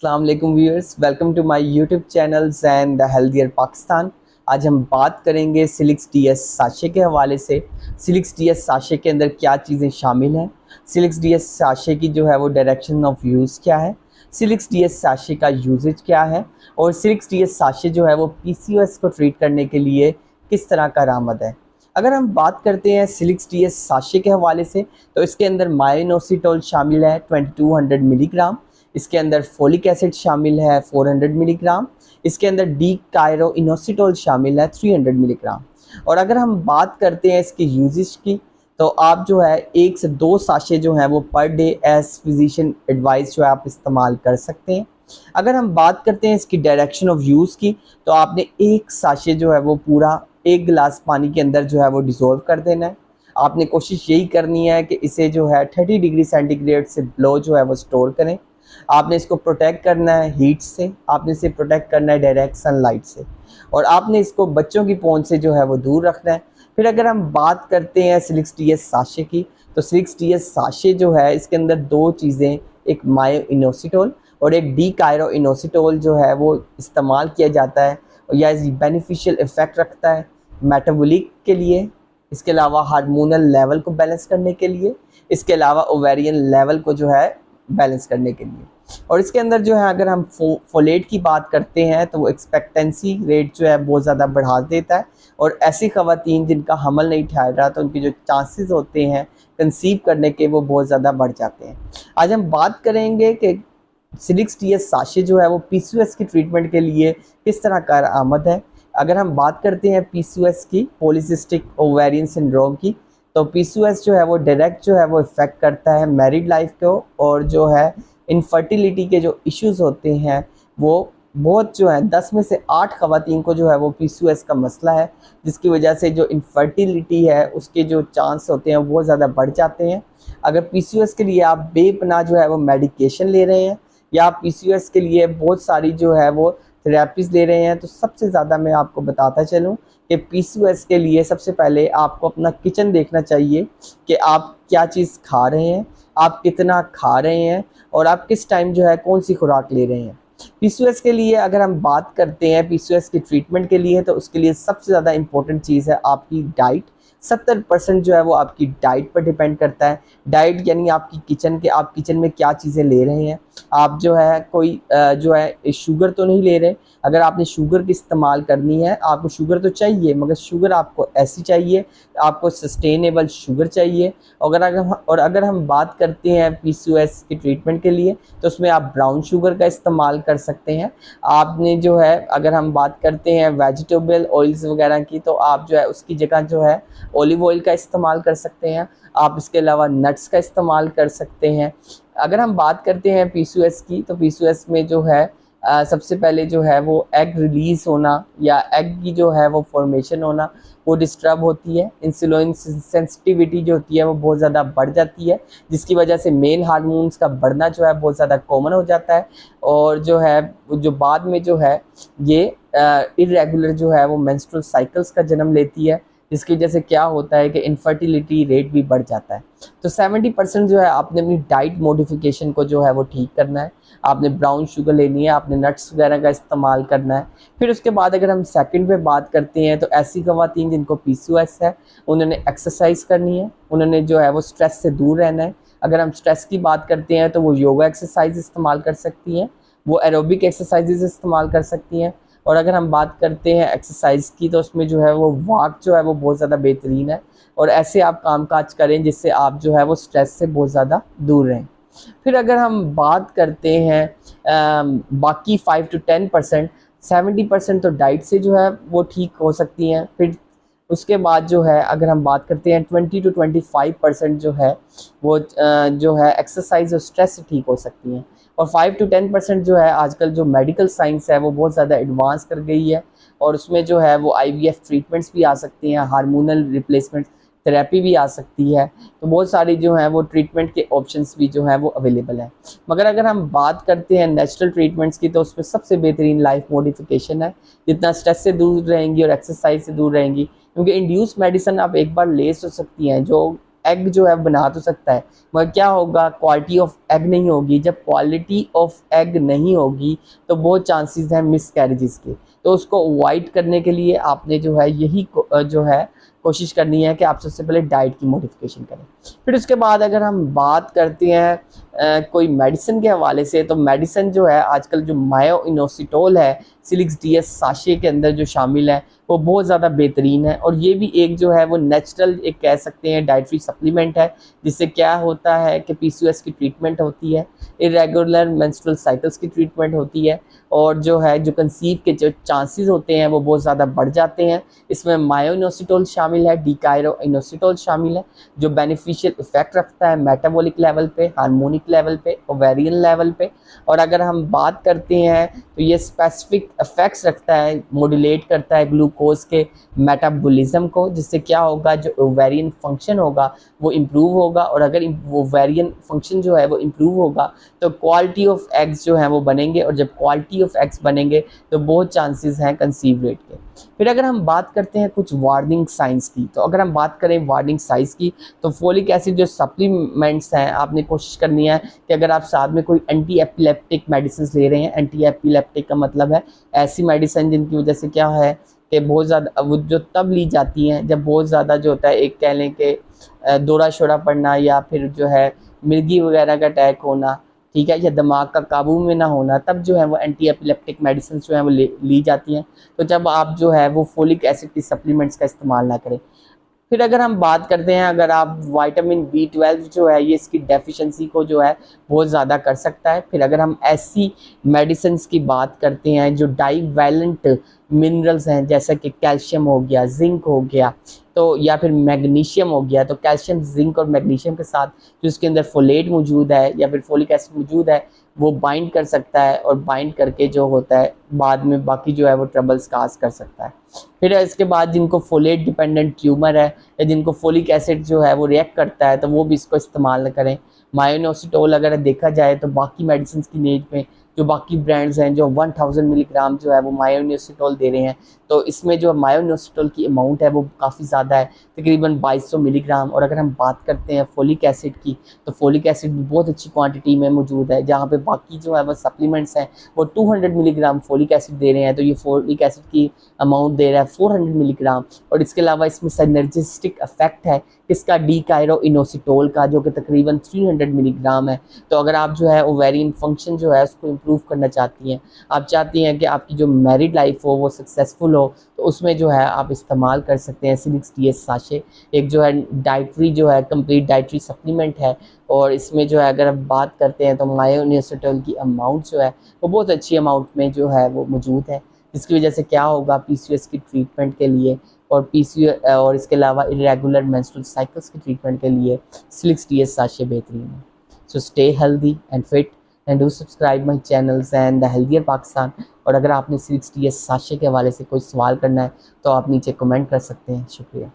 अस्सलाम वालेकुम viewers, welcome to my YouTube channel Zain the healthier Pakistan. आज हम बात करेंगे सिलिक्स डीएस साशे के हवाले से। सिलिक्स डीएस साशे के अंदर क्या चीज़ें शामिल हैं, सिलिक्स डीएस साशे की जो है वो डायरेक्शन ऑफ यूज़ क्या है, सिलिक्स डीएस साशे का यूजेज क्या है और सिलिक्स डीएस साशे जो है वो पीसीओएस को ट्रीट करने के लिए किस तरह कारआमद है। अगर हम बात करते हैं सिलिक्स डीएस साशे के हवाले से तो इसके अंदर मायोइनोसिटोल शामिल है 2200 मिलीग्राम, इसके अंदर फोलिक एसिड शामिल है 400 मिलीग्राम, इसके अंदर डी कायरो इनोसिटोल शामिल है 300 मिलीग्राम। और अगर हम बात करते हैं इसके यूजेस की तो आप जो है 1 से 2 साशे जो हैं वो per day as physician advice जो है आप इस्तेमाल कर सकते हैं। अगर हम बात करते हैं इसकी डायरेक्शन ऑफ यूज़ की तो आपने 1 साशे जो है वो पूरा 1 गिलास पानी के अंदर जो है वो डिज़ोल्व कर देना है। आपने कोशिश यही करनी है कि इसे जो है 30 डिग्री सेंटीग्रेड से बिलो जो है वो स्टोर करें। आपने इसको प्रोटेक्ट करना है हीट से, आपने इसे प्रोटेक्ट करना है डायरेक्ट सनलाइट से, और आपने इसको बच्चों की पहुंच से जो है वो दूर रखना है। फिर अगर हम बात करते हैं सिलिक्स डीएस साशे की तो सिलिक्स डीएस साशे जो है इसके अंदर 2 चीज़ें, एक मायोइनोसिटोल और एक डी कायरो इनोसिटोल जो है वो इस्तेमाल किया जाता है और यह बेनिफिशियल इफ़ेक्ट रखता है मेटाबॉलिक के लिए, इसके अलावा हार्मोनल लेवल को बैलेंस करने के लिए, इसके अलावा ओवेरियन लेवल को जो है बैलेंस करने के लिए। और इसके अंदर जो है अगर हम फोलेट की बात करते हैं तो वो एक्सपेक्टेंसी रेट जो है बहुत ज़्यादा बढ़ा देता है और ऐसी ख़वातीन जिनका हमल नहीं ठहर रहा तो उनके जो चांसेस होते हैं कंसीव करने के वो बहुत ज़्यादा बढ़ जाते हैं। आज हम बात करेंगे कि सिलिक्स डीएस साशे जो है वो पीसीओएस की ट्रीटमेंट के लिए किस तरह कारआमद है। अगर हम बात करते हैं पीसीओएस की, पॉलीसिस्टिक ओवेरियन सिंड्रोम की, तो पीसीओएस जो है वो डायरेक्ट जो है वो इफ़ेक्ट करता है मैरिड लाइफ को, और जो है इनफर्टिलिटी के जो इश्यूज़ होते हैं वो बहुत जो है 10 में से 8 ख़वातीन को जो है वो पीसीओएस का मसला है, जिसकी वजह से जो इनफर्टिलिटी है उसके जो चांस होते हैं वो ज़्यादा बढ़ जाते हैं। अगर पीसीओएस के लिए आप बेपनाह जो है वो मेडिकेशन ले रहे हैं या आप पीसीओएस के लिए बहुत सारी जो है वो थेरेपीज़ ले रहे हैं, तो सबसे ज़्यादा मैं आपको बताता चलूँ कि पीसीओएस के लिए सबसे पहले आपको अपना किचन देखना चाहिए कि आप क्या चीज़ खा रहे हैं, आप कितना खा रहे हैं और आप किस टाइम जो है कौन सी खुराक ले रहे हैं। पीसीओएस के लिए अगर हम बात करते हैं पीसीओएस की ट्रीटमेंट के लिए तो उसके लिए सबसे ज़्यादा इंपॉर्टेंट चीज़ है आपकी डाइट। 70% जो है वो आपकी डाइट पर डिपेंड करता है। डाइट यानी आपकी किचन के, आप किचन में क्या चीज़ें ले रहे हैं। आप जो है कोई जो है शुगर तो नहीं ले रहे। अगर आपने शुगर की इस्तेमाल करनी है, आपको शुगर तो चाहिए मगर शुगर आपको ऐसी चाहिए, आपको सस्टेनेबल शुगर चाहिए। अगर हम बात करते हैं पीसीओएस की ट्रीटमेंट के लिए तो उसमें आप ब्राउन शुगर का इस्तेमाल कर सकते हैं। आपने जो है अगर हम बात करते हैं वेजिटेबल ऑयल्स वगैरह की तो आप जो है उसकी जगह जो है ऑलिव ऑयल का इस्तेमाल कर सकते हैं। आप इसके अलावा नट्स का इस्तेमाल कर सकते हैं। अगर हम बात करते हैं पीसीओएस की तो पीसीओएस में जो है सबसे पहले जो है वो एग रिलीज़ होना या एग की जो है वो फॉर्मेशन होना वो डिस्टर्ब होती है। इंसुलिन सेंसिटिविटी जो होती है वो बहुत ज़्यादा बढ़ जाती है, जिसकी वजह से मेल हार्मोन्स का बढ़ना जो है बहुत ज़्यादा कॉमन हो जाता है और जो है जो बाद में जो है ये इरेगुलर जो है वो मेंस्ट्रुअल साइकिल्स का जन्म लेती है, जिसकी वजह से क्या होता है कि इनफर्टिलिटी रेट भी बढ़ जाता है। तो 70% जो है आपने अपनी डाइट मॉडिफिकेशन को जो है वो ठीक करना है। आपने ब्राउन शुगर लेनी है, आपने नट्स वगैरह का इस्तेमाल करना है। फिर उसके बाद अगर हम सेकंड पे बात करते हैं तो ऐसी ख़वातीन जिनको पीसीओएस है उन्होंने एक्सरसाइज करनी है, उन्होंने जो है वो स्ट्रेस से दूर रहना है। अगर हम स्ट्रेस की बात करते हैं तो वो योगा एक्सरसाइज इस्तेमाल कर सकती हैं, वो एरोबिक एक्सरसाइजेज इस्तेमाल कर सकती हैं। और अगर हम बात करते हैं एक्सरसाइज की तो उसमें जो है वो वॉक जो है वो बहुत ज़्यादा बेहतरीन है और ऐसे आप कामकाज करें जिससे आप जो है वो स्ट्रेस से बहुत ज़्यादा दूर रहें। फिर अगर हम बात करते हैं बाकी 5 to 10%, 70% तो डाइट से जो है वो ठीक हो सकती हैं। फिर उसके बाद जो है अगर हम बात करते हैं 20 to 25% जो है वो जो है एक्सरसाइज और स्ट्रेस से ठीक हो सकती हैं। और 5 to 10% जो है आजकल जो मेडिकल साइंस है वो बहुत ज़्यादा एडवांस कर गई है और उसमें जो है वो आईवीएफ ट्रीटमेंट्स भी आ सकती हैं, हार्मोनल रिप्लेसमेंट थेरेपी भी आ सकती है। तो बहुत सारी जो है वो ट्रीटमेंट के ऑप्शंस भी जो है वो अवेलेबल है। मगर अगर हम बात करते हैं नेचुरल ट्रीटमेंट्स की तो उसमें सबसे बेहतरीन लाइफ मॉडिफिकेशन है। जितना स्ट्रेस से दूर रहेंगी और एक्सरसाइज से दूर रहेंगी, क्योंकि इंड्यूस मेडिसिन आप एक बार ले तो सकती हैं, जो एग जो है बना तो सकता है, मगर क्या होगा, क्वालिटी ऑफ एग नहीं होगी। जब क्वालिटी ऑफ एग नहीं होगी तो बहुत चांसेस हैं मिस कैरेजेस के। तो उसको अवॉइड करने के लिए आपने जो है यही जो है कोशिश करनी है कि आप सबसे पहले डाइट की मॉडिफिकेशन करें। फिर उसके बाद अगर हम बात करते हैं कोई मेडिसिन के हवाले से, तो मेडिसिन जो है आजकल जो मायोइनोसिटोल है सिलिक्स डीएस साशे के अंदर जो शामिल है वो बहुत ज़्यादा बेहतरीन है। और ये भी एक जो है वो नेचुरल एक कह सकते हैं डाइटरी सप्लीमेंट है, जिससे क्या होता है कि पीसीओएस की ट्रीटमेंट होती है, इरेगुलर मेंस्ट्रुअल साइकिल्स की ट्रीटमेंट होती है, और जो है जो कंसीव के जो चांसेस होते हैं वो बहुत ज़्यादा बढ़ जाते हैं। इसमें मायोइनोसिटोल शामिल है, डिकायरोइनोसिटोल शामिल है, जो बेनिफिशियल इफेक्ट रखता है मेटाबॉलिक लेवल पे, हार्मोनिक लेवल पे, ओवेरियन लेवल पे। और अगर हम बात करते हैं तो ये स्पेसिफिक इफेक्ट्स रखता है, मॉड्यूलेट करता है ग्लूकोज के मेटाबॉलिज्म को, जिससे क्या होगा, जो ओवेरियन फंक्शन होगा वो इम्प्रूव होगा। और अगर ओवेरियन फंक्शन जो है वो इम्प्रूव होगा तो क्वालिटी ऑफ एग्स जो हैं वो बनेंगे, और जब क्वालिटी ऑफ एग्स बनेंगे तो बहुत चांसेस हैं कंसीव रेट के। फिर अगर हम बात करते हैं कुछ वार्निंग साइंस की, तो अगर हम बात करें वार्निंग साइंस की, तो फोलिक एसिड जो सप्लीमेंट्स हैं आपने कोशिश करनी है कि अगर आप साथ में कोई एंटी एपिलेप्टिक मेडिसिन ले रहे हैं, एंटी एपिलेप्टिक का मतलब है ऐसी मेडिसिन जिनकी वजह से क्या है कि बहुत ज़्यादा वो जो तब ली जाती हैं जब बहुत ज़्यादा जो होता है, एक कह लें कि दौरा शोरा पड़ना, या फिर जो है मिर्गी वगैरह का अटैक होना, ठीक है, या दिमाग का काबू में ना होना, तब जो है वो एंटी एपिलेप्टिक मेडिसिन जो है वो ली जाती हैं। तो जब आप जो है वो फोलिक एसिड की सप्लीमेंट्स का इस्तेमाल ना करें। फिर अगर हम बात करते हैं, अगर आप विटामिन B12 जो है ये इसकी डेफिशिएंसी को जो है बहुत ज़्यादा कर सकता है। फिर अगर हम ऐसी मेडिसिन की बात करते हैं जो डाइवैलेंट मिनरल्स हैं, जैसा कि कैल्शियम हो गया, जिंक हो गया, तो या फिर मैग्नीशियम हो गया, तो कैल्शियम, जिंक और मैग्नीशियम के साथ जो इसके अंदर फोलेट मौजूद है या फिर फोलिक एसिड मौजूद है वो बाइंड कर सकता है, और बाइंड करके जो होता है बाद में बाकी जो है वो ट्रबल्स काज कर सकता है। फिर इसके बाद जिनको फोलेट डिपेंडेंट ट्यूमर है या जिनको फोलिक एसिड जो है वो रिएक्ट करता है, तो वो भी इसको इस्तेमाल न करें। मायोइनोसिटोल अगर देखा जाए तो बाकी मेडिसिन की नीड में जो बाकी ब्रांड्स हैं जो 1000 मिलीग्राम जो है वो मायोइनोसिटोल दे रहे हैं, तो इसमें जो मायोइनोसिटोल की अमाउंट है वो काफ़ी ज़्यादा है, तकरीबन 2200 मिलीग्राम। और अगर हम बात करते हैं फोलिक एसिड की, तो फोलिक एसिड भी बहुत अच्छी क्वांटिटी में मौजूद है, जहाँ पे बाकी जो है वो सप्लीमेंट्स हैं वो 200 मिलीग्राम फोलिक एसिड दे रहे हैं, तो ये फोलिक एसिड की अमाउंट दे रहा है 400 मिलीग्राम। और इसके अलावा इसमें सिनर्जिस्टिक इफेक्ट है इसका डिकायरोइनोसिटोल का, जो कि तकरीबन 300 मिलीग्राम है। तो अगर आप जो है ओवेरियन फंक्शन जो है उसको इम्प्रूव करना चाहती हैं, आप चाहती हैं कि आपकी जो मैरिड लाइफ हो वो सक्सेसफुल हो, तो उसमें जो है आप इस्तेमाल कर सकते हैं सिलिक्स डीएस साशे। एक जो है डाइटरी जो है कंप्लीट डाइटरी सप्लीमेंट है, और इसमें जो है अगर आप बात करते हैं तो मायोइनोसिटोल की अमाउंट जो है वो बहुत अच्छी अमाउंट में जो है वो मौजूद है, जिसकी वजह से क्या होगा, पीसीओएस की ट्रीटमेंट के लिए और पीसीओएस और इसके अलावा इरेगुलर मेंस्ट्रुअल साइकिल्स की ट्रीटमेंट के लिए सिलिक्स डीएस साशे बेहतरीन है। So stay healthy and fit and do subscribe my channels and the healthier Pakistan. और अगर आपने सिलिक्स डीएस साशे के हवाले से कोई सवाल करना है तो आप नीचे कमेंट कर सकते हैं। शुक्रिया।